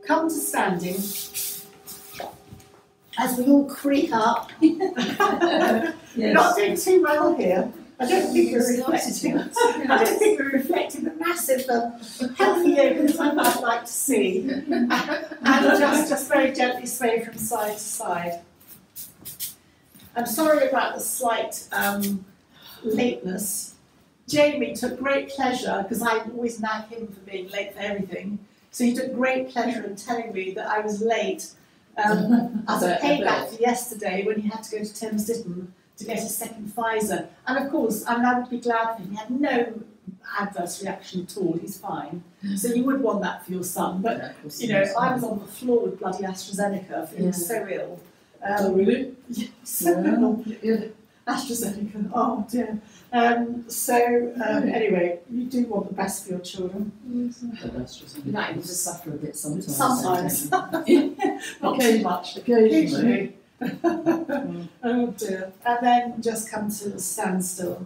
come to standing as we all creep up. We're not doing too well here. I don't think we're reflecting the massive healthy yoga I might like to see. And just very gently sway from side to side. I'm sorry about the slight lateness. Jamie took great pleasure, because I always nag him for being late for everything, so he took great pleasure in telling me that I was late as a payback for yesterday when he had to go to Thames Ditton to get his second Pfizer. And of course, I would be glad for him. He had no adverse reaction at all, he's fine. So you would want that for your son. But, you know, I was on the floor with bloody AstraZeneca, feeling so ill. Oh, really? Yeah, so ill. AstraZeneca, oh dear. Anyway, you do want the best for your children. You might even just suffer a bit sometimes. Sometimes. Not too much. Occasionally. Oh dear. And then just come to a standstill.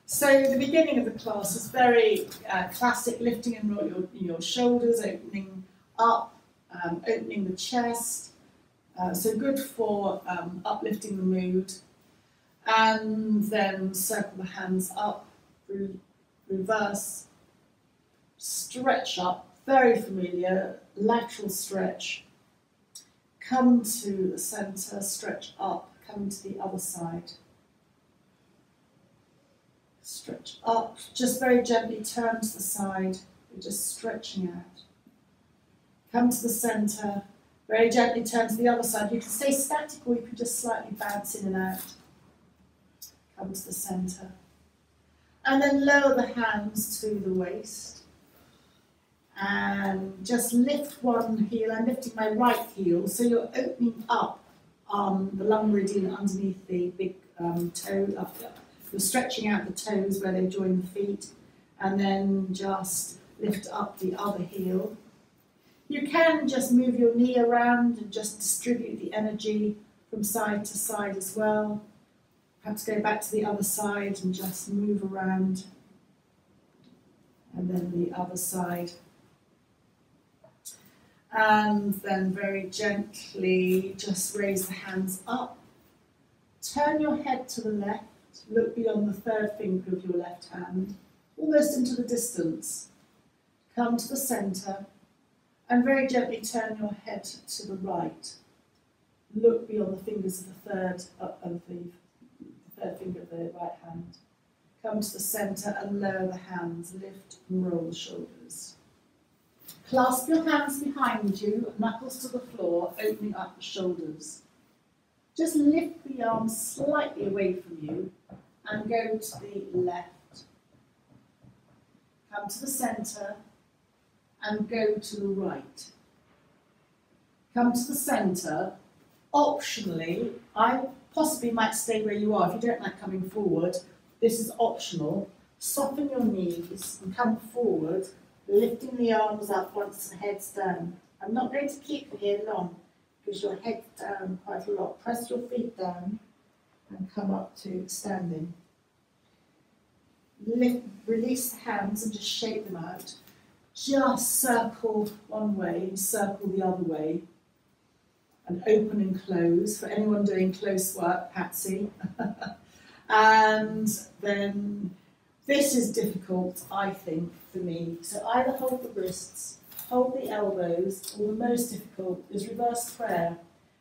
So the beginning of the class is very classic, lifting and your shoulders, opening up, opening the chest. So good for uplifting the mood. And then circle the hands up, reverse, stretch up, very familiar, lateral stretch. Come to the centre, stretch up, come to the other side. Stretch up, just very gently turn to the side, you're just stretching out. Come to the centre, very gently turn to the other side. You can stay static or you can just slightly bounce in and out. Come to the centre. And then lower the hands to the waist. And just lift one heel. I'm lifting my right heel, so you're opening up the lung meridian underneath the big toe. You're stretching out the toes where they join the feet, and then just lift up the other heel. You can just move your knee around and just distribute the energy from side to side as well. Perhaps go back to the other side and just move around, and then the other side. And then very gently just raise the hands up. Turn your head to the left. Look beyond the third finger of your left hand, almost into the distance. Come to the centre and very gently turn your head to the right. Look beyond the fingers of the third finger of the right hand. Come to the centre and lower the hands, lift and roll the shoulders. Clasp your hands behind you, knuckles to the floor, opening up the shoulders. Just lift the arms slightly away from you and go to the left. Come to the centre and go to the right. Come to the centre. Optionally, I possibly might stay where you are. If you don't like coming forward, this is optional. Soften your knees and come forward, lifting the arms up once the head's down. I'm not going to keep you here long because your head's down quite a lot. Press your feet down and come up to standing. Release the hands and just shake them out. Just circle one way and circle the other way. And open and close, for anyone doing close work, Patsy. And then this is difficult, I think, for me. So either hold the wrists, hold the elbows, or the most difficult is reverse prayer.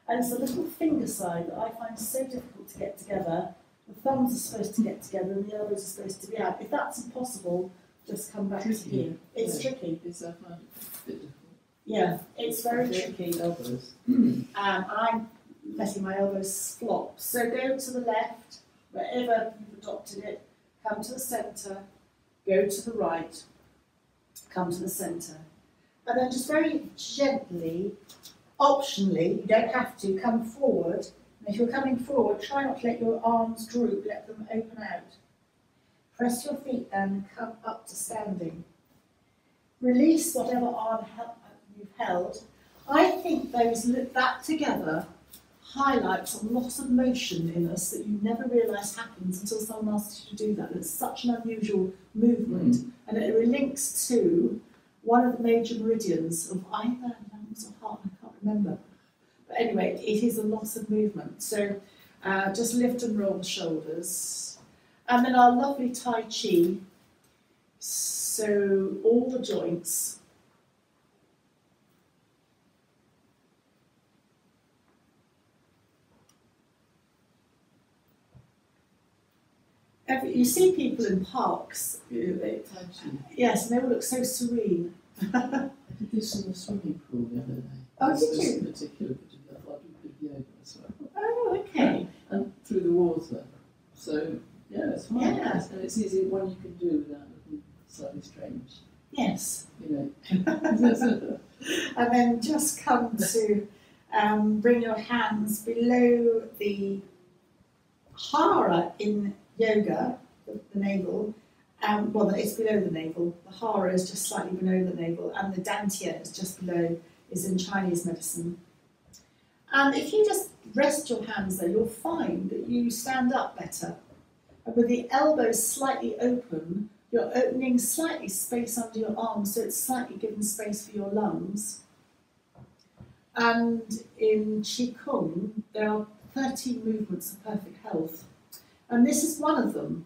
And it's the little finger side that I find so difficult to get together. The thumbs are supposed to get together and the elbows are supposed to be out. If that's impossible, just come back to here. It's tricky. Is that a bit difficult? Yeah, it's very tricky. Elbows. I'm letting my elbows flop. So go to the left, wherever you've adopted it, come to the centre, go to the right, come to the centre. And then just very gently, optionally, you don't have to, come forward. And if you're coming forward, try not to let your arms droop, let them open out. Press your feet down and come up to standing. Release whatever arm you've held. I think that together highlights a lot of motion in us that you never realise happens until someone asks you to do that. It's such an unusual movement, and it links to one of the major meridians of either lung arms or heart, I can't remember. But anyway, it is a lot of movement. So just lift and roll the shoulders. And then our lovely Tai Chi. So all the joints. You see people in parks, yes, and they all look so serene. I did this in the swimming pool the other day. Oh, did This you? particular bit of I thought a bit of yoga as well. Oh, okay. And through the water. So, yeah, it's fine. Yeah. And it's easy, one you can do without looking slightly strange. Yes. You know. And then just come to bring your hands below the hara in yoga, the navel. Well, it's below the navel. The hara is just slightly below the navel, and the dantian is just below, is in Chinese medicine. And if you just rest your hands there, you'll find that you stand up better. And with the elbows slightly open, you're opening slightly space under your arms, so it's slightly giving space for your lungs. And in Qigong, there are 13 movements of perfect health. And this is one of them.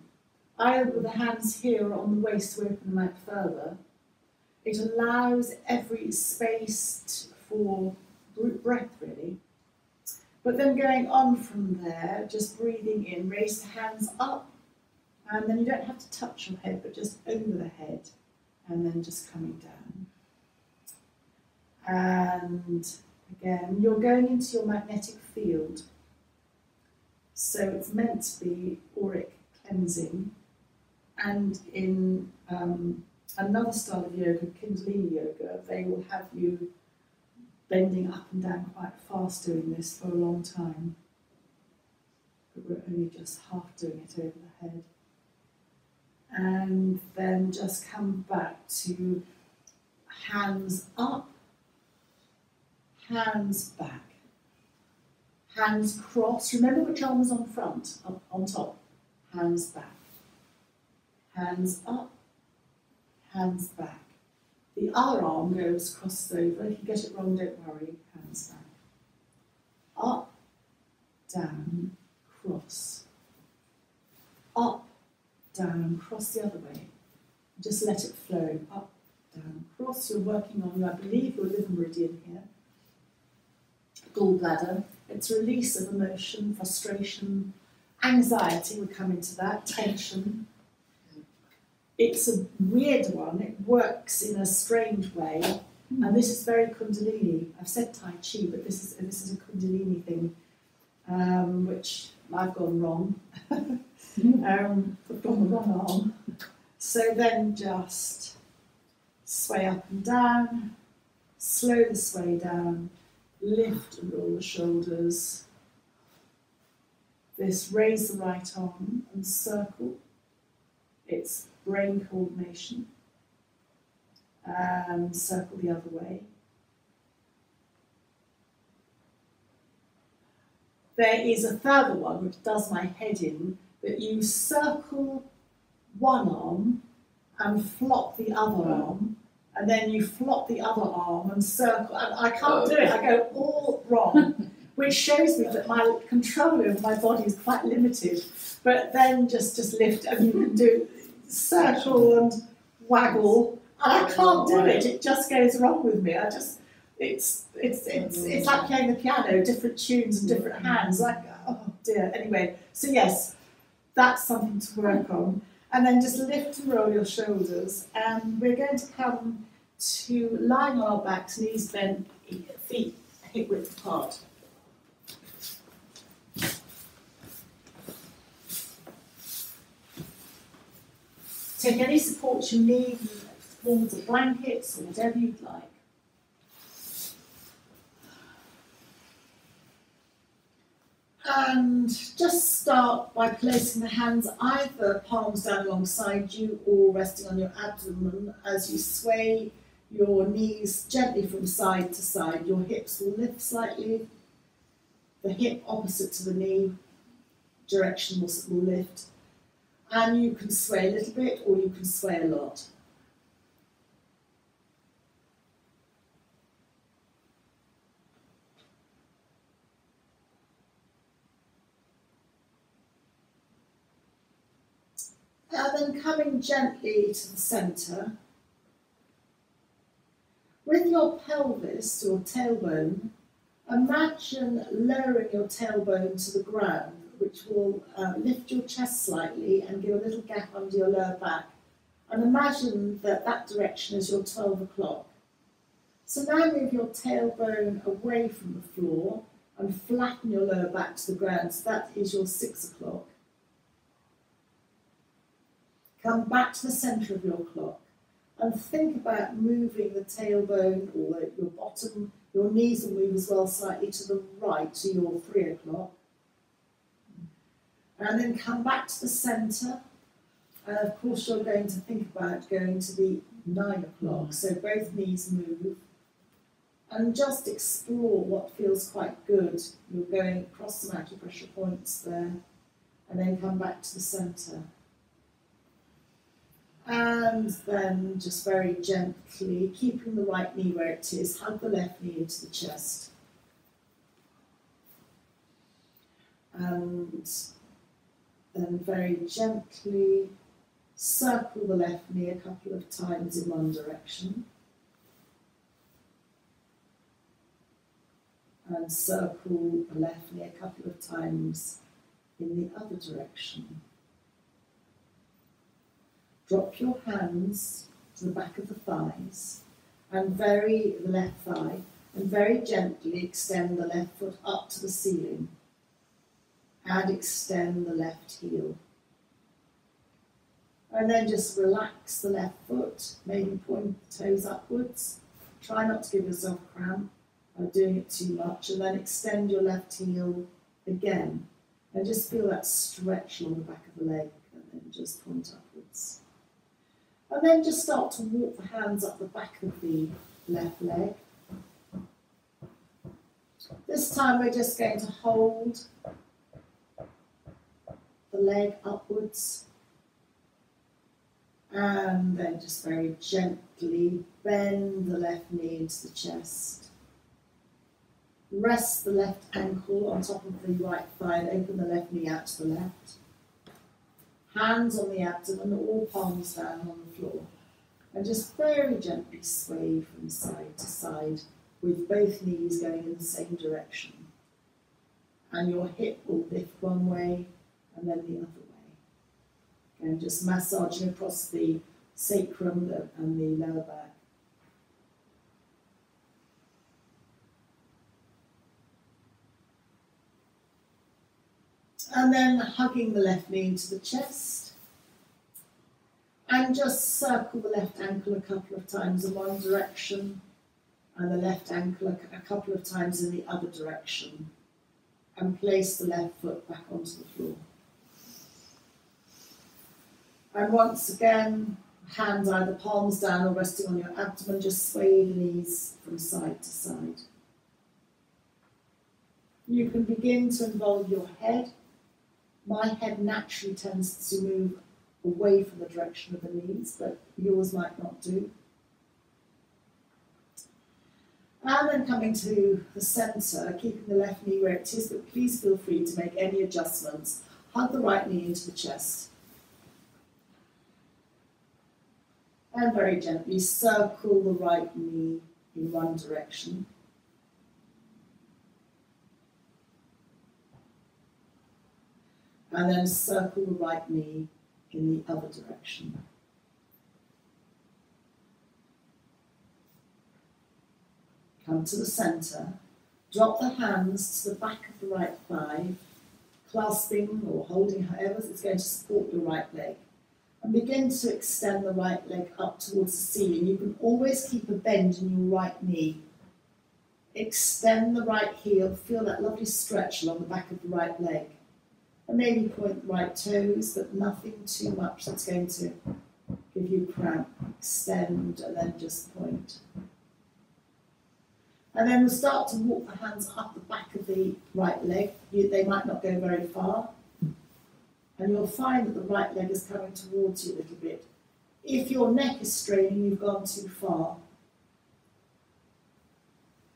Either with the hands here or on the waist to open them out further. It allows every space for breath, really. But then going on from there, just breathing in, raise the hands up. And then you don't have to touch your head, but just over the head. And then just coming down. And again, you're going into your magnetic field. So it's meant to be auric cleansing. And in another style of yoga, Kundalini yoga, they will have you bending up and down quite fast doing this for a long time. But we're only just half doing it over the head. And then just come back to hands up, hands back. Hands cross. Remember which arm is on front, up on top. Hands back. Hands up, hands back. The other arm goes, crosses over. If you get it wrong, don't worry. Hands back. Up, down, cross. Up, down, cross the other way. Just let it flow. Up, down, cross. You're working on, I believe, your liver meridian here. Gallbladder. It's release of emotion, frustration, anxiety, we'll come into that, tension. It's a weird one, it works in a strange way, and this is very Kundalini. I've said Tai Chi, but this is a Kundalini thing, which I've gone wrong. I've gone the wrong arm. So then just sway up and down, slow the sway down, lift and roll the shoulders. This, raise the right arm and circle. It's brain coordination. And circle the other way. There is a further one which does my head in, that you circle one arm and flop the other arm, and then you flop the other arm and circle, and I can't do it, I go all wrong, which shows me that my control over my body is quite limited. But then just lift, and you can do circle and waggle, and I can't do it, it just goes wrong with me. It's like playing the piano, different tunes and different hands, like, oh dear. Anyway, so yes, that's something to work on. And then just lift and roll your shoulders, and we're going to come to lying on our backs, knees bent, feet hip width apart. Take any support you need, forms of blankets or whatever you'd like. And just start by placing the hands either palms down alongside you or resting on your abdomen as you sway your knees gently from side to side. Your hips will lift slightly. The hip opposite to the knee direction will lift. And you can sway a little bit or you can sway a lot. And then coming gently to the centre. With your pelvis or tailbone, imagine lowering your tailbone to the ground, which will lift your chest slightly and give a little gap under your lower back. And imagine that that direction is your 12 o'clock. So now move your tailbone away from the floor and flatten your lower back to the ground. So that is your 6 o'clock. Come back to the centre of your clock and think about moving the tailbone or your bottom, your knees will move as well slightly to the right to your 3 o'clock. And then come back to the centre. And of course you're going to think about going to the 9 o'clock. So both knees move. And just explore what feels quite good. You're going across some acupressure points there. And then come back to the centre. And then just very gently, keeping the right knee where it is, hug the left knee into the chest. And then very gently circle the left knee a couple of times in one direction. And circle the left knee a couple of times in the other direction. Drop your hands to the back of the thighs and the left thigh, and very gently extend the left foot up to the ceiling and extend the left heel. And then just relax the left foot, maybe point the toes upwards. Try not to give yourself a cramp by doing it too much, and then extend your left heel again. And just feel that stretch along the back of the leg, and then just point upwards. And then just start to walk the hands up the back of the left leg. This time we're just going to hold the leg upwards and then just very gently bend the left knee into the chest. Rest the left ankle on top of the right thigh and open the left knee out to the left. Hands on the abdomen, all palms down on the floor. And just very gently sway from side to side with both knees going in the same direction. And your hip will lift one way and then the other way. And just massaging across the sacrum and the lower back. And then hugging the left knee into the chest. And just circle the left ankle a couple of times in one direction and the left ankle a couple of times in the other direction. And place the left foot back onto the floor. And once again, hands either palms down or resting on your abdomen, just sway the knees from side to side. You can begin to involve your head. My head naturally tends to move away from the direction of the knees, but yours might not do. And then coming to the centre, keeping the left knee where it is, but please feel free to make any adjustments. Hug the right knee into the chest. And very gently circle the right knee in one direction. And then circle the right knee in the other direction. Come to the centre, drop the hands to the back of the right thigh, clasping or holding however it's going to support your right leg. And begin to extend the right leg up towards the ceiling. You can always keep a bend in your right knee. Extend the right heel, feel that lovely stretch along the back of the right leg. And maybe point the right toes, but nothing too much that's going to give you cramp. Extend and then just point. And then we'll start to walk the hands up the back of the right leg. They might not go very far. And you'll find that the right leg is coming towards you a little bit. If your neck is straining, you've gone too far.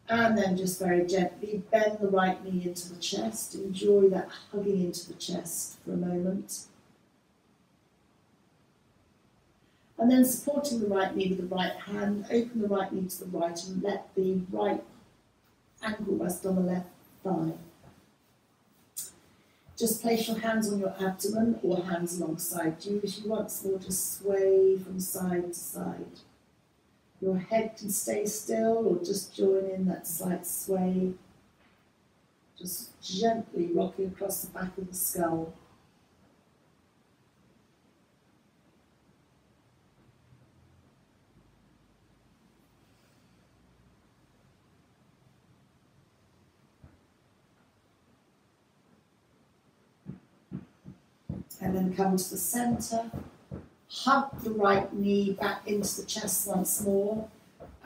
And then just very gently bend the right knee into the chest. Enjoy that hugging into the chest for a moment. And then supporting the right knee with the right hand, open the right knee to the right and let the right ankle rest on the left thigh. Just place your hands on your abdomen or hands alongside you as you once more just sway from side to side. Your head can stay still or just join in that slight sway. Just gently rocking across the back of the skull. And then come to the centre. Hug the right knee back into the chest once more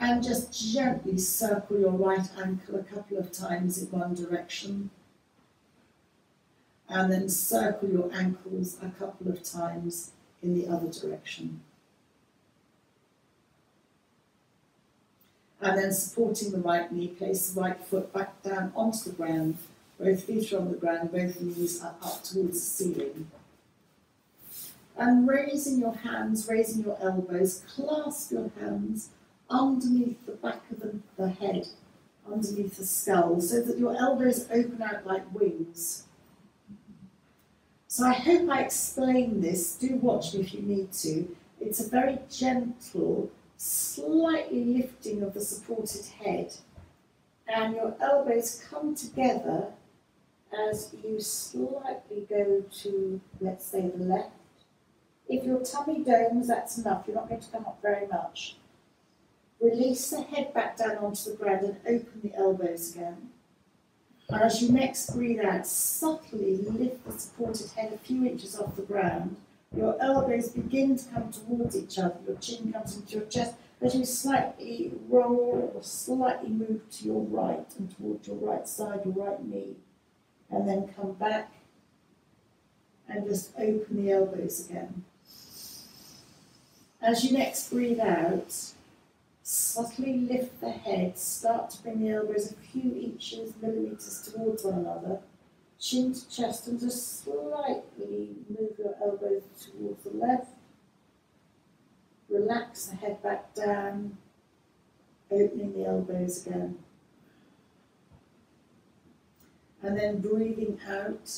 and just gently circle your right ankle a couple of times in one direction and then circle your ankles a couple of times in the other direction. And then supporting the right knee, place the right foot back down onto the ground. Both feet are on the ground, both knees are up towards the ceiling. And raising your hands, raising your elbows, clasp your hands underneath the back of the head, underneath the skull, so that your elbows open out like wings. So I hope I explained this. Do watch me if you need to. It's a very gentle, slightly lifting of the supported head. And your elbows come together as you slightly go to, let's say, the left. If your tummy domes, that's enough. You're not going to come up very much. Release the head back down onto the ground and open the elbows again. And as you next breathe out, subtly lift the supported head a few inches off the ground. Your elbows begin to come towards each other. Your chin comes into your chest as you slightly roll or slightly move to your right and towards your right side, your right knee. And then come back and just open the elbows again. As you next breathe out, subtly lift the head, start to bring the elbows a few inches, millimetres towards one another, chin to chest, and just slightly move your elbows towards the left. Relax the head back down, opening the elbows again. And then breathing out,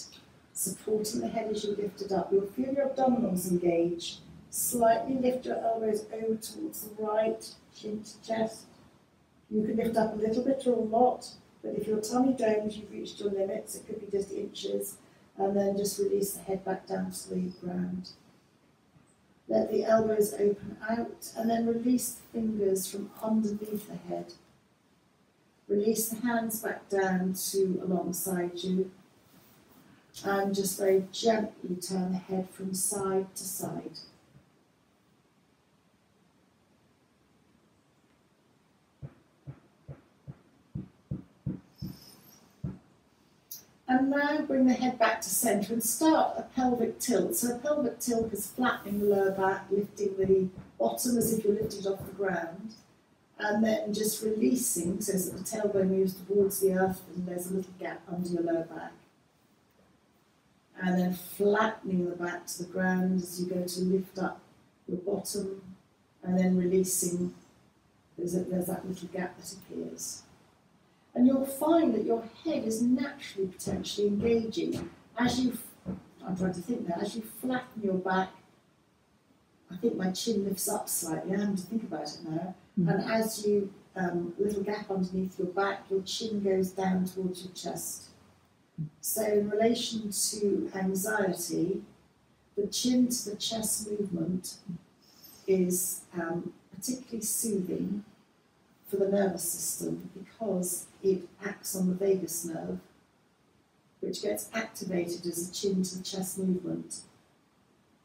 supporting the head as you lift it up. You'll feel your abdominals engage. Slightly lift your elbows over towards the right, chin to chest. You can lift up a little bit or a lot, but if your tummy domes, you've reached your limits. It could be just inches, and then just release the head back down to the ground. Let the elbows open out, and then release the fingers from underneath the head. Release the hands back down to alongside you, and just very gently turn the head from side to side. And now bring the head back to centre and start a pelvic tilt. So a pelvic tilt is flattening the lower back, lifting the bottom as if you're lifting it off the ground, and then just releasing so that the tailbone moves towards the earth and there's a little gap under your lower back. And then flattening the back to the ground as you go to lift up your bottom, and then releasing, there's that little gap that appears. And you'll find that your head is naturally potentially engaging as you, I'm trying to think now, as you flatten your back. I think my chin lifts up slightly, I have to think about it now. And as you, little gap underneath your back, your chin goes down towards your chest. So in relation to anxiety, the chin to the chest movement is particularly soothing for the nervous system because it acts on the vagus nerve, which gets activated as a chin to the chest movement.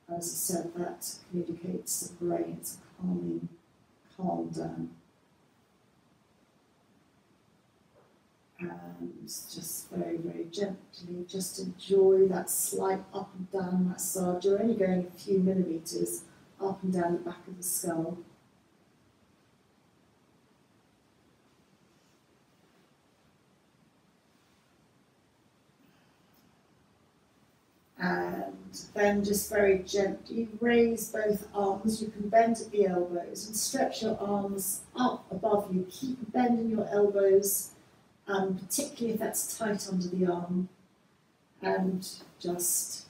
As I said, that communicates to the brain, it's a calming, calm down. And just very, very gently, just enjoy that slight up and down massage. You're only going a few millimetres up and down the back of the skull. And then just very gently raise both arms. You can bend at the elbows and stretch your arms up above you. Keep bending your elbows, particularly if that's tight under the arm. And just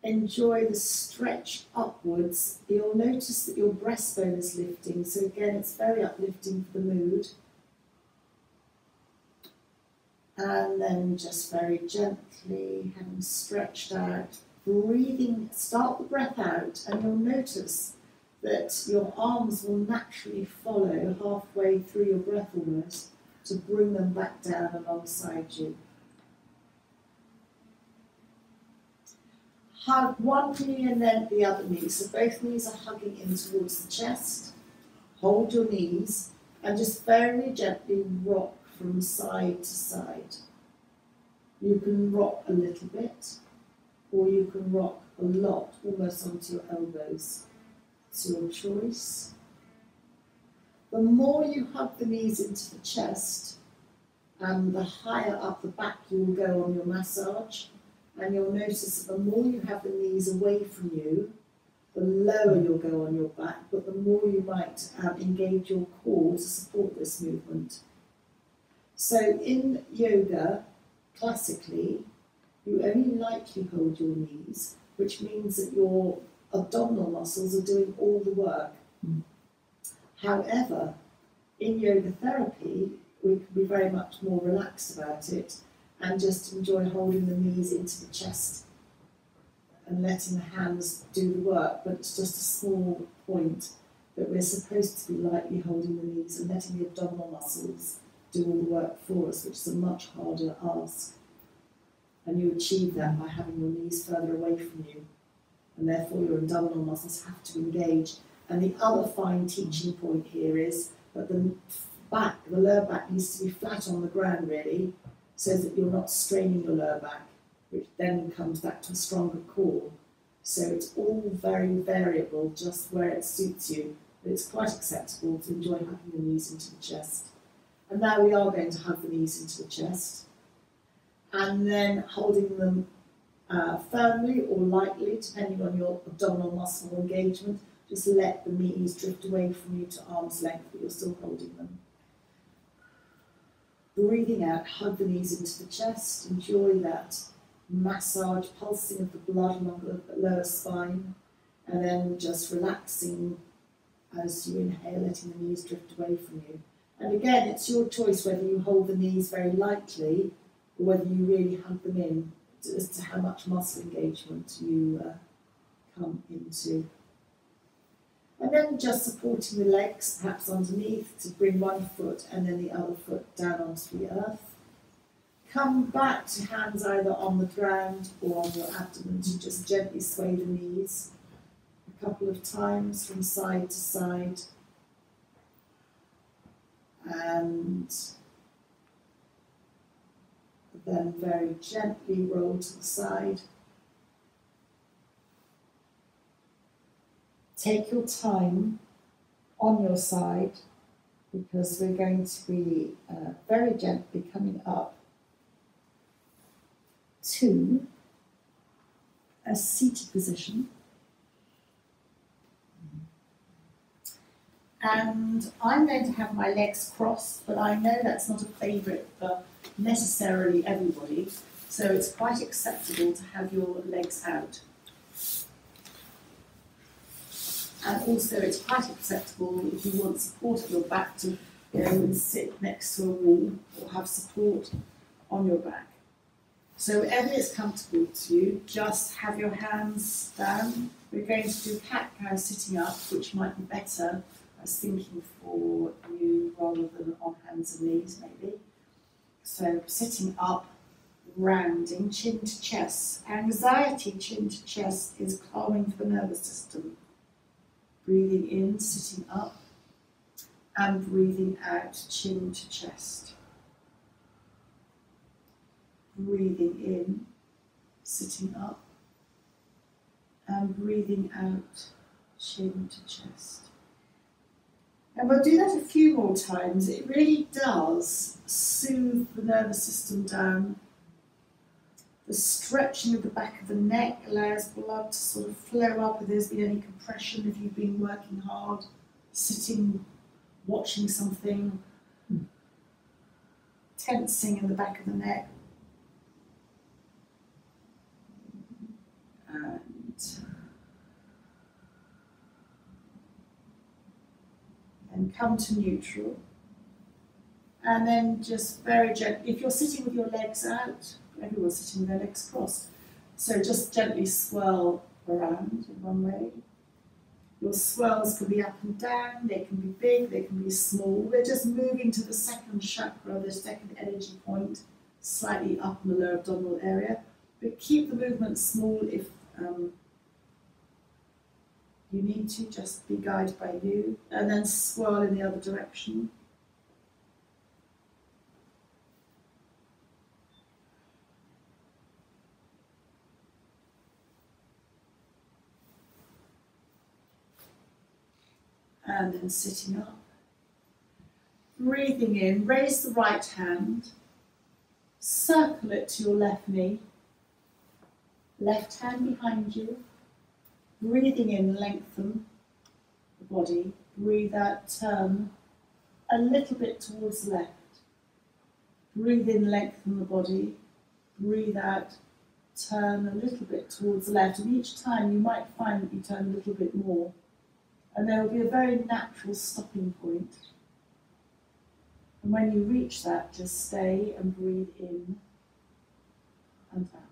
enjoy the stretch upwards. You'll notice that your breastbone is lifting, so again it's very uplifting for the mood. And then just very gently, having stretched out, breathing, start the breath out, and you'll notice that your arms will naturally follow halfway through your breath almost to bring them back down alongside you. Hug one knee and then the other knee, so both knees are hugging in towards the chest. Hold your knees and just very gently rock from side to side. You can rock a little bit, or you can rock a lot, almost onto your elbows. It's your choice. The more you hug the knees into the chest, the higher up the back you will go on your massage. And you'll notice that the more you have the knees away from you, the lower you'll go on your back, but the more you might engage your core to support this movement. So in yoga, classically, you only lightly hold your knees, which means that your abdominal muscles are doing all the work. However, in yoga therapy, we can be very much more relaxed about it and just enjoy holding the knees into the chest and letting the hands do the work. But it's just a small point that we're supposed to be lightly holding the knees and letting the abdominal muscles do all the work for us, which is a much harder ask. And you achieve that by having your knees further away from you, and therefore your abdominal muscles have to engage. And the other fine teaching point here is that the lower back needs to be flat on the ground really, so that you're not straining your lower back, which then comes back to a stronger core. So it's all very variable, just where it suits you, but it's quite acceptable to enjoy hugging the knees into the chest. And now we are going to hug the knees into the chest, and then holding them firmly or lightly, depending on your abdominal muscle engagement. Just let the knees drift away from you to arm's length, but you're still holding them. Breathing out, hug the knees into the chest, enjoy that massage, pulsing of the blood along the lower spine, and then just relaxing as you inhale, letting the knees drift away from you. And again, it's your choice whether you hold the knees very lightly or whether you really hug them in, as to how much muscle engagement you come into. And then just supporting the legs, perhaps underneath, to bring one foot and then the other foot down onto the earth. Come back to hands either on the ground or on your abdomen to just gently sway the knees a couple of times from side to side. And then very gently roll to the side. Take your time on your side, because we're going to be very gently coming up to a seated position. And I'm going to have my legs crossed, but I know that's not a favourite for necessarily everybody, so it's quite acceptable to have your legs out. And also it's quite acceptable if you want support of your back to go and sit next to a wall or have support on your back. So wherever it's comfortable to you, just have your hands down. We're going to do cat-cow sitting up, which might be better. I was thinking for you rather than on hands and knees maybe. So sitting up, rounding, chin to chest. Anxiety, chin to chest, is calming for the nervous system. Breathing in, sitting up, and breathing out, chin to chest. Breathing in, sitting up, and breathing out, chin to chest. And we'll do that a few more times. It really does soothe the nervous system down. The stretching of the back of the neck allows blood to sort of flow up if there's been any compression, if you've been working hard, sitting, watching something, tensing in the back of the neck. And come to neutral. And then just very gently, if you're sitting with your legs out, everyone's sitting with their legs crossed. So just gently swirl around in one way. Your swirls can be up and down, they can be big, they can be small. We're just moving to the second chakra, the second energy point, slightly up in the lower abdominal area. But keep the movement small if you need to, just be guided by you. And then swirl in the other direction. And then sitting up. Breathing in, raise the right hand, circle it to your left knee, left hand behind you. Breathing in, lengthen the body. Breathe out, turn a little bit towards the left. Breathe in, lengthen the body. Breathe out, turn a little bit towards the left. And each time you might find that you turn a little bit more. And there will be a very natural stopping point. And when you reach that, just stay and breathe in and out.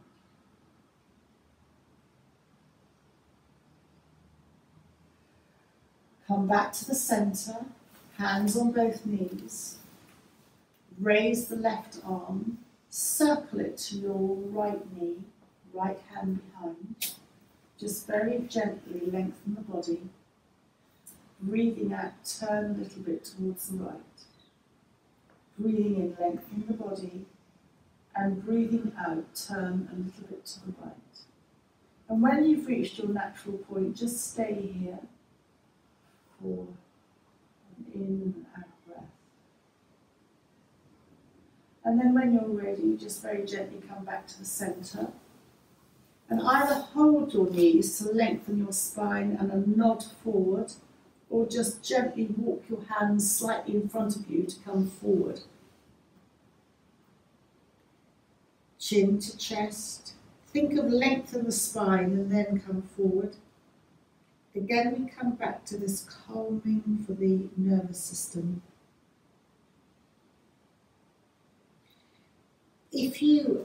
Come back to the centre, hands on both knees. Raise the left arm, circle it to your right knee, right hand behind. Just very gently lengthen the body. Breathing out, turn a little bit towards the right. Breathing in, lengthen the body. And breathing out, turn a little bit to the right. And when you've reached your natural point, just stay here for an in and out breath. And then when you're ready, just very gently come back to the centre. And either hold your knees to lengthen your spine and a nod forward, or just gently walk your hands slightly in front of you to come forward. Chin to chest. Think of lengthen the spine and then come forward. Again, we come back to this calming for the nervous system. If you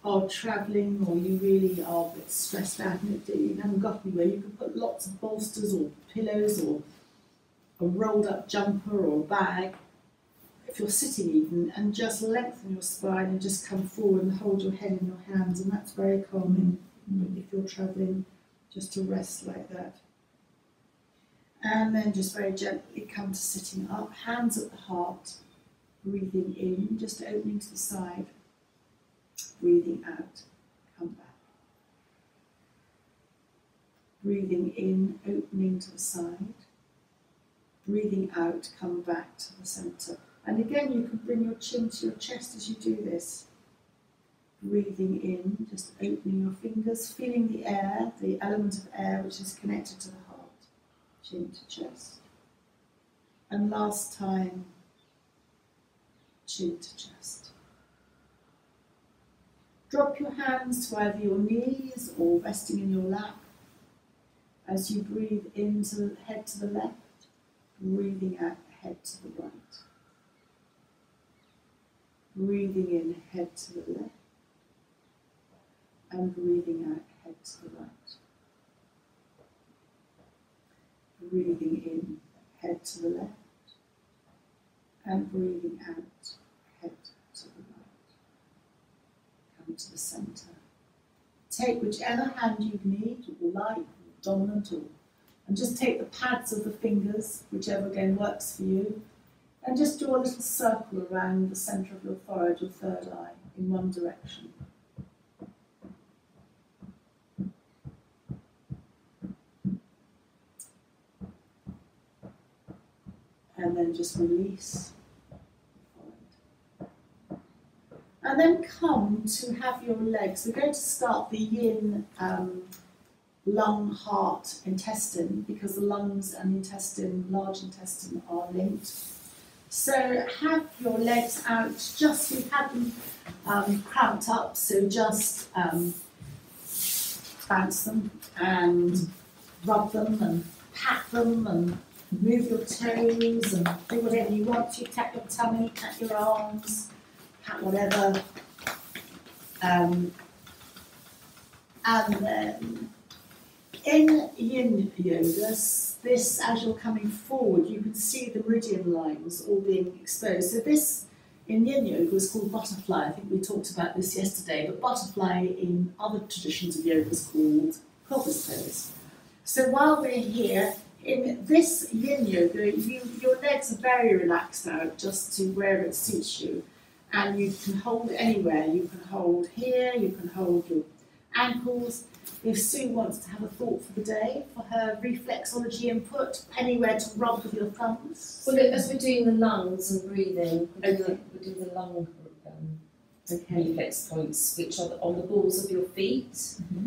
are travelling or you really are a bit stressed out and you haven't got anywhere, you can put lots of bolsters or pillows or a rolled up jumper or a bag, if you're sitting even, and just lengthen your spine and just come forward and hold your head in your hands, and that's very calming if you're travelling, just to rest like that. And then just very gently come to sitting up, hands at the heart, breathing in, just opening to the side, breathing out, come back. Breathing in, opening to the side, breathing out, come back to the centre. And again, you can bring your chin to your chest as you do this. Breathing in, just opening your fingers, feeling the air, the element of air which is connected to the heart. Chin to chest. And last time, chin to chest. Drop your hands to either your knees or resting in your lap as you breathe into the head to the left, breathing out head to the right. Breathing in head to the left and breathing out head to the right. Breathing in, head to the left, and breathing out, head to the right. Come to the centre. Take whichever hand you need, or like, or dominant, and just take the pads of the fingers, whichever again works for you, and just draw a little circle around the centre of your forehead, your third eye, in one direction. And then just release. And then come to have your legs. We're going to start the yin lung, heart, intestine, because the lungs and the intestine, large intestine, are linked. So have your legs out, just, we have them cramped up, so just bounce them and rub them and pat them and move your toes and do whatever you want. You tap your tummy, tap your arms, pat whatever. And then in yin yoga, this, as you're coming forward, you can see the meridian lines all being exposed. So this in yin yoga is called butterfly. I think we talked about this yesterday, but butterfly in other traditions of yoga is called cobra's pose. So while we're here, in this yin yoga, your legs are very relaxed out, just to wherever it suits you. And you can hold anywhere. You can hold here, you can hold your ankles. If Sue wants to have a thought for the day, for her reflexology input, anywhere to rub with your thumbs. Well, as we're doing the lungs and breathing, we do the lung reflex points, which are on the balls of your feet,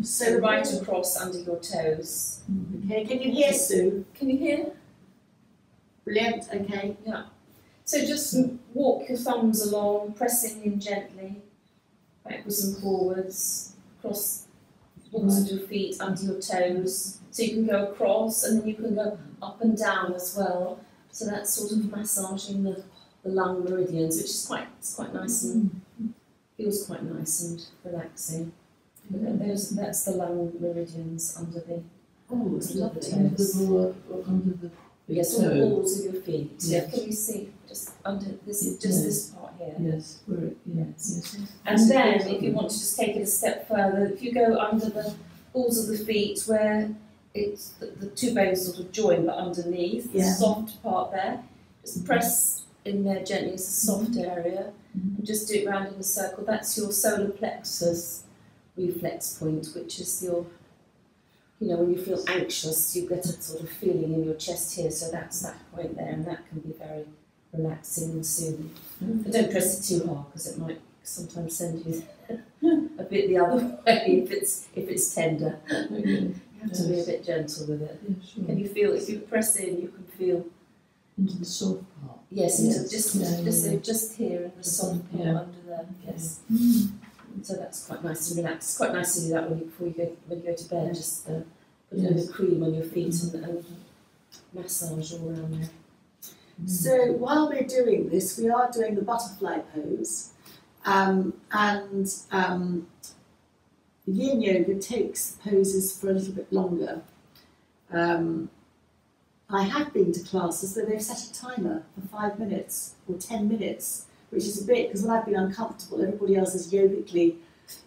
so right across under your toes. Okay, can you hear Sue? Can you hear? Brilliant, okay. Yeah. So just walk your thumbs along, pressing in gently, backwards and forwards, across the balls of your feet, under your toes. So you can go across and then you can go up and down as well. So that's sort of massaging the lung meridians, which is quite nice and feels quite nice and relaxing. That's the lung meridians under the Under the yes, on the balls of your feet. Yes. Yeah, can you see just under this, this part here? Yes, where it, Yes. And then, if you want to just take it a step further, if you go under the balls of the feet where it's the two bones sort of join, but underneath, the soft part there, just press in there gently. It's a soft area, and just do it round in a circle. That's your solar plexus reflex point, which is your, you know, when you feel anxious, you get a sort of feeling in your chest here. So that's that point there, and that can be very relaxing and soothing. But don't press it too hard, because it might sometimes send you a bit the other way if it's tender. You have to be a bit gentle with it. Yeah, sure. Can you feel, if you press in, you can feel Into the soft part. yes, Yes. into just here in the soft part under there. Yes. So that's quite nice and relaxed. It's quite nice to do that when you go to bed. Just put a bit of cream on your feet and massage all around there. So while we're doing this, we are doing the butterfly pose, and yin yoga takes poses for a little bit longer. I have been to classes where they've set a timer for 5 minutes or 10 minutes, which is a bit, because when I've been uncomfortable, everybody else is yogically,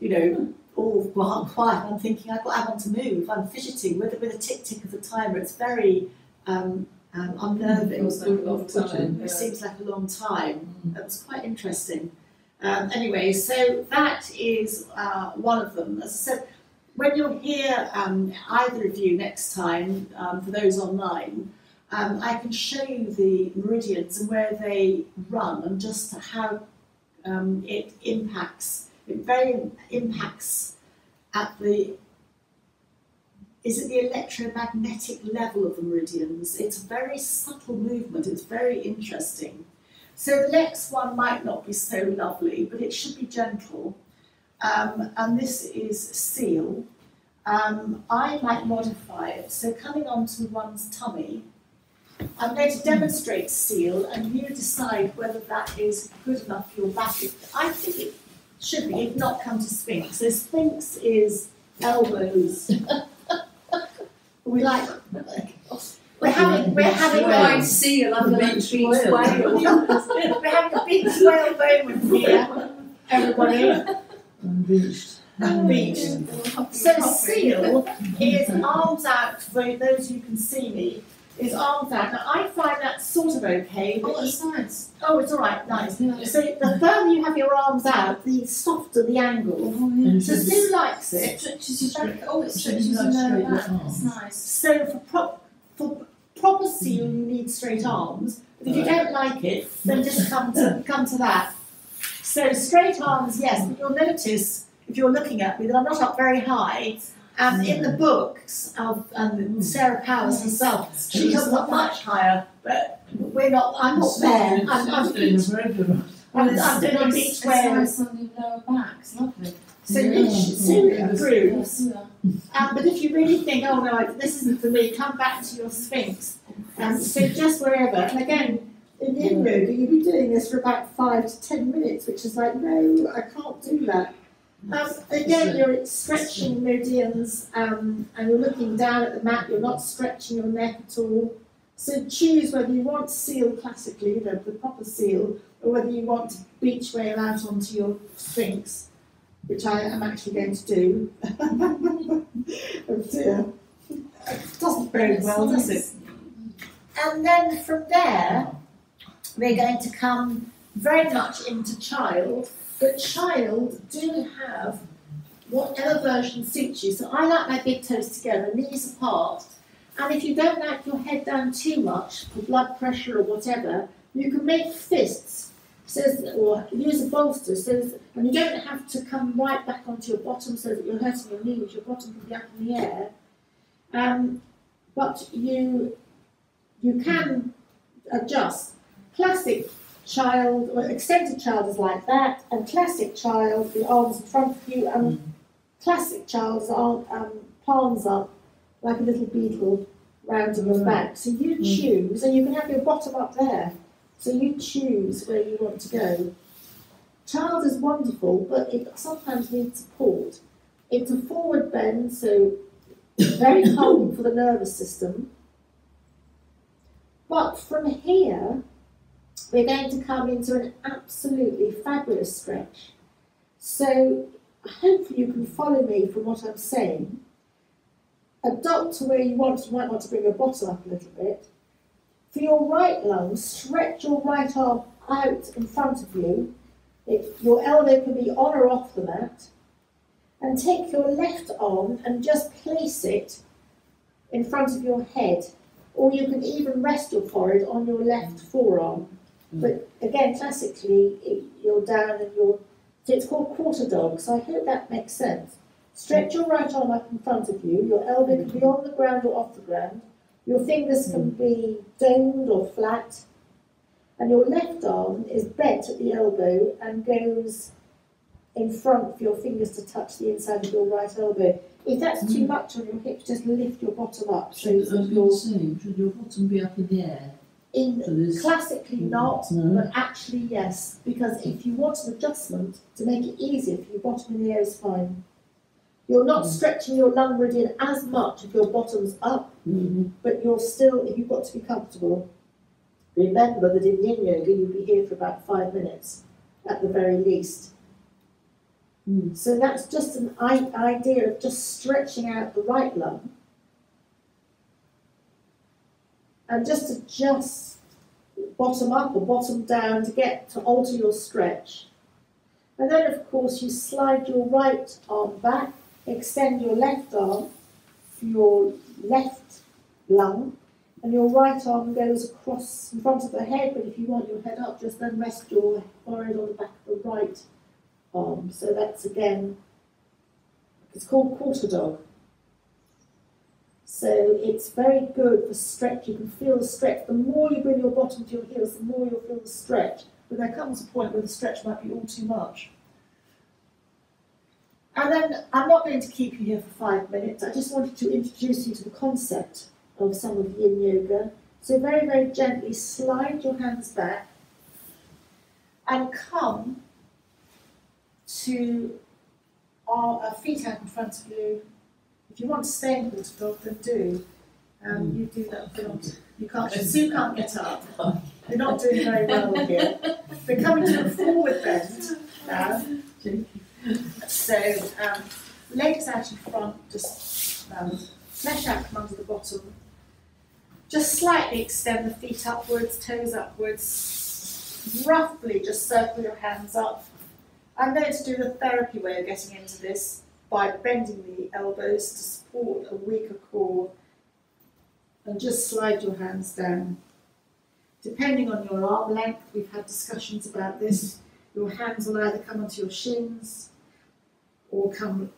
you know, all quiet. I'm thinking, I want to move. I'm fidgeting with a tick of the timer. It's very unnerving. It feels like a long time. It seems like a long time. It was quite interesting. Anyway, so that is one of them. As I said, when you're here, either of you next time, for those online, I can show you the meridians and where they run and just how it impacts. It very impacts at the, is it the electromagnetic level of the meridians? It's a very subtle movement. It's very interesting. So the next one might not be so lovely, but it should be gentle. And this is seal. I might modify it. So coming onto one's tummy, I'm going to demonstrate seal, and you decide whether that is good enough for your back. I think it should be, if not, come to Sphinx. So Sphinx is elbows. We like. We're having White seal under the beach whale. We're having a big whale moment here, everybody. Beached. So seal is arms out, for those who can see me, is arms out. Now I find that sort of okay. Oh, it's nice. Oh, it's all right, nice. Yeah. So the further you have your arms out, the softer the angle. Oh, yeah. So Sue likes It it. stretches your back. Oh, it So stretches you your like straight lower back. arms. It's nice. So for proper seal, you need straight arms. But if you don't like it, then just come to that. So straight arms, yes, but you'll notice, if you're looking at me, that I'm not up very high. And in the books of Sarah Powers herself, she comes up much higher, but I'm not there. I'm doing a very good one. I'm doing a beach whale. It's nice on your lower back, it's lovely. So you improves. But if you really think, oh no, this isn't for me, come back to your Sphinx. So just wherever. And again, in yin yoga, you'll be doing this for about 5 to 10 minutes, which is like, no, I can't do that. Again, you're stretching meridians, and you're looking down at the mat, you're not stretching your neck at all. So choose whether you want seal classically, the proper seal, or whether you want to beach whale out onto your Sphinx, which I am actually going to do. Oh dear. It doesn't bode well, does it? And then from there, we're going to come very much into child, but child do have whatever version suits you. So I like my big toes together, knees apart, and if you don't like your head down too much for blood pressure or whatever, you can make fists, or use a bolster, and you don't have to come right back onto your bottom so that you're hurting your knees. Your bottom can be up in the air, but you can adjust. Classic child, or extended child is like that, and classic child, the arms in front of you, and classic child's palms up, like a little beetle rounding your back. So you choose, and you can have your bottom up there. So you choose where you want to go. Child is wonderful, but it sometimes needs support. It's a forward bend, so very calming for the nervous system. But from here, we're going to come into an absolutely fabulous stretch. So hopefully you can follow me from what I'm saying. Adopt to where you want. You might want to bring your bottom up a little bit. For your right lung, stretch your right arm out in front of you. Your elbow can be on or off the mat. And take your left arm and just place it in front of your head. Or you can even rest your forehead on your left forearm. But again, classically, you're down and so it's called quarter dog, so I hope that makes sense. Stretch your right arm up in front of you. Your elbow can be on the ground or off the ground. Your fingers can be domed or flat. And your left arm is bent at the elbow and goes in front for your fingers to touch the inside of your right elbow. If that's too much on your hips, just lift your bottom up. Should your bottom be up in the air? Classically not, but actually yes, because if you want an adjustment to make it easier for your bottom in the air is fine. You're not stretching your lung meridian as much if your bottom's up, but you're still, you've got to be comfortable. Remember that in yin yoga you'll be here for about 5 minutes at the very least. So that's just an idea of just stretching out the right lung. And just adjust bottom up or bottom down to alter your stretch. And then of course you slide your right arm back, extend your left arm for your left lung, and your right arm goes across in front of the head, but if you want your head up, just then rest your forehead on the back of the right arm. So that's again, it's called quarter dog. So it's very good for stretch. You can feel the stretch. The more you bring your bottom to your heels, the more you'll feel the stretch. But there comes a point where the stretch might be all too much. And then I'm not going to keep you here for 5 minutes. I just wanted to introduce you to the concept of some of yin yoga. So very, very gently slide your hands back and come to our feet out in front of you. If you want to stay in quarter dog, then do. You do that. You can't. Sue can't get up. You're not doing very well here. We're coming to a forward bend now. So legs out in front, just flesh out from under the bottom. Just slightly extend the feet upwards, toes upwards. Roughly just circle your hands up. I'm going to do the therapy way of getting into this by bending the elbows to support a weaker core, and just slide your hands down. Depending on your arm length, we've had discussions about this, Your hands will either come onto your shins or come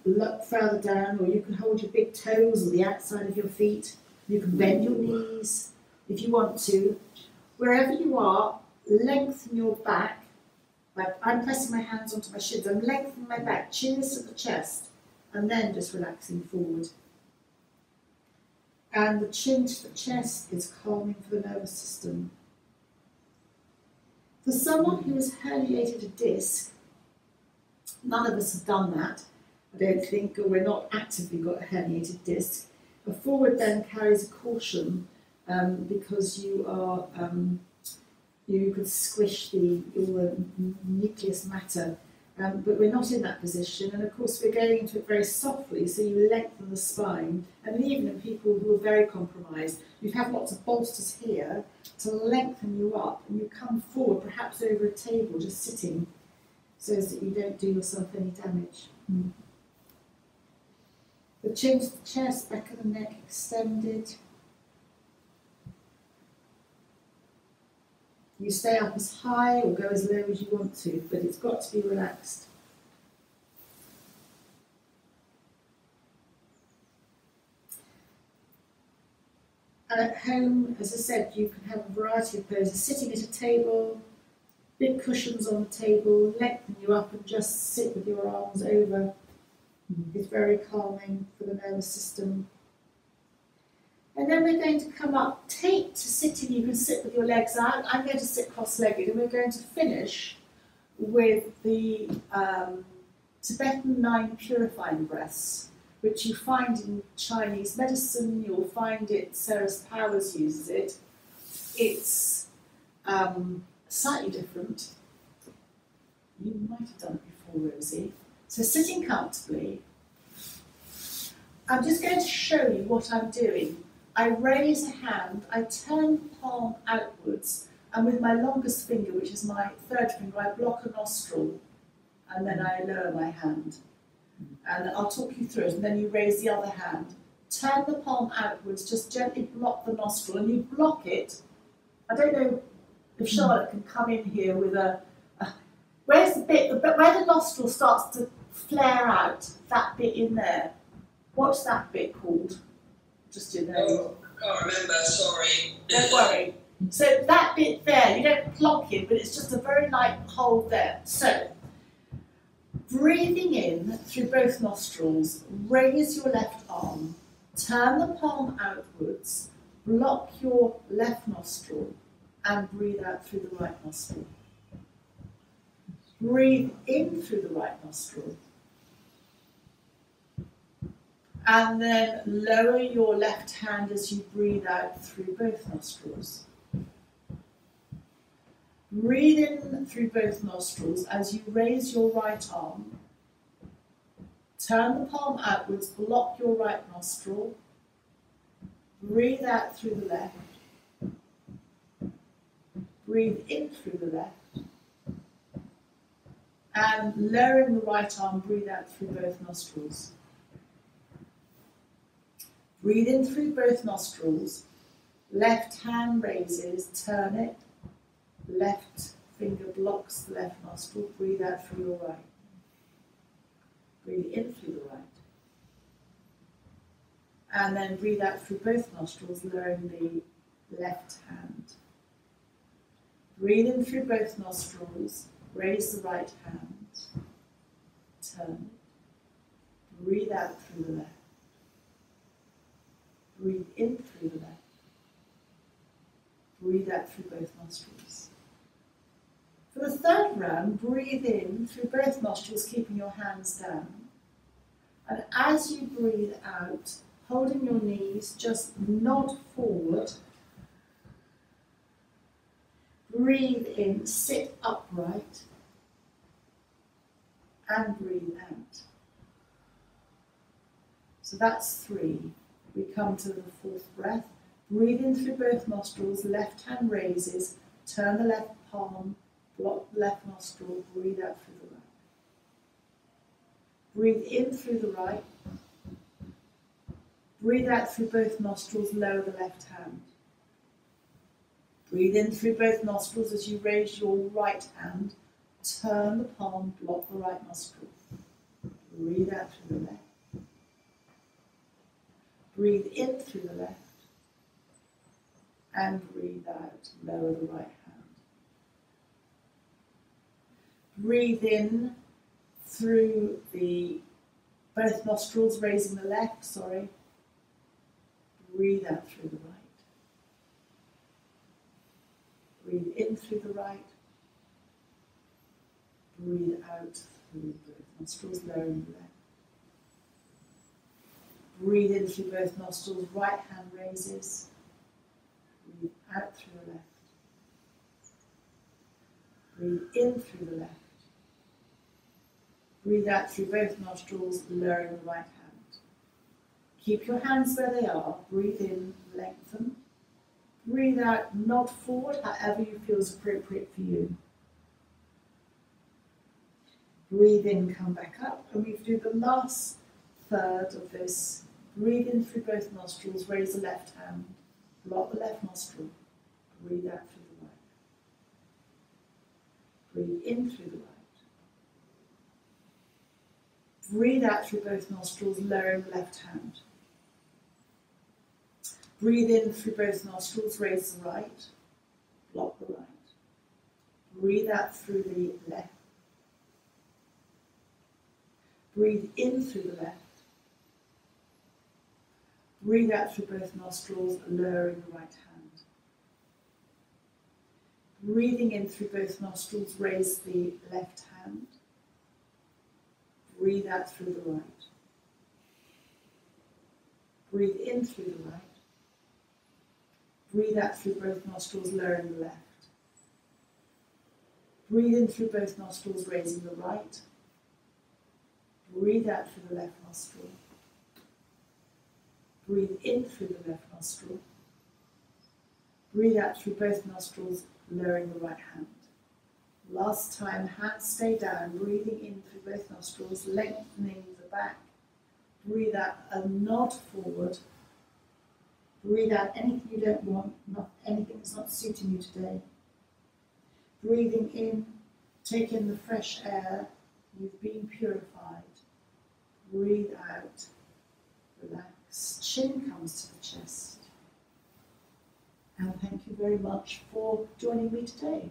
further down, or you can hold your big toes or the outside of your feet. You can bend your knees if you want to. Wherever you are, lengthen your back. Like I'm pressing my hands onto my shins, I'm lengthening my back, chin is to the chest, and then just relaxing forward. And the chin to the chest is calming for the nervous system. For someone who has herniated a disc, none of us have done that, I don't think, or we're not actively got a herniated disc. A forward bend carries a caution because you are you could squish your nucleus matter, but we're not in that position, and of course we're going into it very softly, so you lengthen the spine, and even in people who are very compromised, you have lots of bolsters here to lengthen you up, and you come forward, perhaps over a table, just sitting, so that you don't do yourself any damage. The chin to the chest, back of the neck extended. You stay up as high or go as low as you want to, but it's got to be relaxed. And at home, as I said, you can have a variety of poses. Sitting at a table, big cushions on the table, lengthen you up and just sit with your arms over. It's very calming for the nervous system. And then we're going to come up, take to sitting, you can sit with your legs out. I'm going to sit cross-legged, and we're going to finish with the Tibetan 9 purifying breaths, which you find in Chinese medicine. You'll find it, Ceres Powers uses it. It's slightly different. You might have done it before, Rosie. So sitting comfortably, I'm just going to show you what I'm doing. I raise a hand, I turn the palm outwards, and with my longest finger, which is my third finger, I block a nostril, and then I lower my hand. And I'll talk you through it, and then you raise the other hand. Turn the palm outwards, just gently block the nostril, and you block it. I don't know if Charlotte can come in here with where's the bit, where the nostril starts to flare out, that bit in there. What's that bit called? Just in there. Oh, I can't remember, sorry. Don't worry. So that bit there, you don't block it, but it's just a very light hold there. So, breathing in through both nostrils, raise your left arm, turn the palm outwards, block your left nostril, and breathe out through the right nostril. Breathe in through the right nostril. And then lower your left hand as you breathe out through both nostrils. Breathe in through both nostrils as you raise your right arm. Turn the palm outwards, block your right nostril. Breathe out through the left. Breathe in through the left. And lowering the right arm, breathe out through both nostrils. Breathe in through both nostrils, left hand raises, turn it, left finger blocks the left nostril, breathe out through your right. Breathe in through the right. And then breathe out through both nostrils, lowering the left hand. Breathe in through both nostrils, raise the right hand, turn it, breathe out through the left. Breathe in through the left. Breathe out through both nostrils. For the third round, breathe in through both nostrils, keeping your hands down. And as you breathe out, holding your knees, just nod forward. Breathe in, sit upright, and breathe out. So that's 3. We come to the 4th breath. Breathe in through both nostrils, left hand raises, turn the left palm, block the left nostril, breathe out through the right. Breathe in through the right. Breathe out through both nostrils, lower the left hand. Breathe in through both nostrils as you raise your right hand, Turn the palm, block the right nostril. Breathe out through the left. Breathe in through the left. And breathe out, lower the right hand. Breathe in through both nostrils, raising the left, sorry. Breathe out through the right. Breathe in through the right. Breathe out through both nostrils, lowering the left. Breathe in through both nostrils, right hand raises. Breathe out through the left. Breathe in through the left. Breathe out through both nostrils, lowering the right hand. Keep your hands where they are. Breathe in, lengthen. Breathe out, nod forward, however you feel is appropriate for you. Breathe in, come back up, and we do the last third of this. Breathe in through both nostrils, raise the left hand, block the left nostril. Breathe out through the right. Breathe in through the right. Breathe out through both nostrils, lowering the left hand. Breathe in through both nostrils, raise the right, block the right. Breathe out through the left. Breathe in through the left. Breathe out through both nostrils, lowering the right hand. Breathing in through both nostrils, raise the left hand. Breathe out through the right. Breathe in through the right. Breathe out through both nostrils, lowering the left. Breathe in through both nostrils, raising the right. Breathe out through the left nostril. Breathe in through the left nostril. Breathe out through both nostrils, lowering the right hand. Last time, hands stay down, breathing in through both nostrils, lengthening the back. Breathe out a nod forward. Breathe out anything you don't want, not anything that's not suiting you today. Breathing in, take in the fresh air. You've been purified. Breathe out, relax. Chin comes to the chest. And thank you very much for joining me today.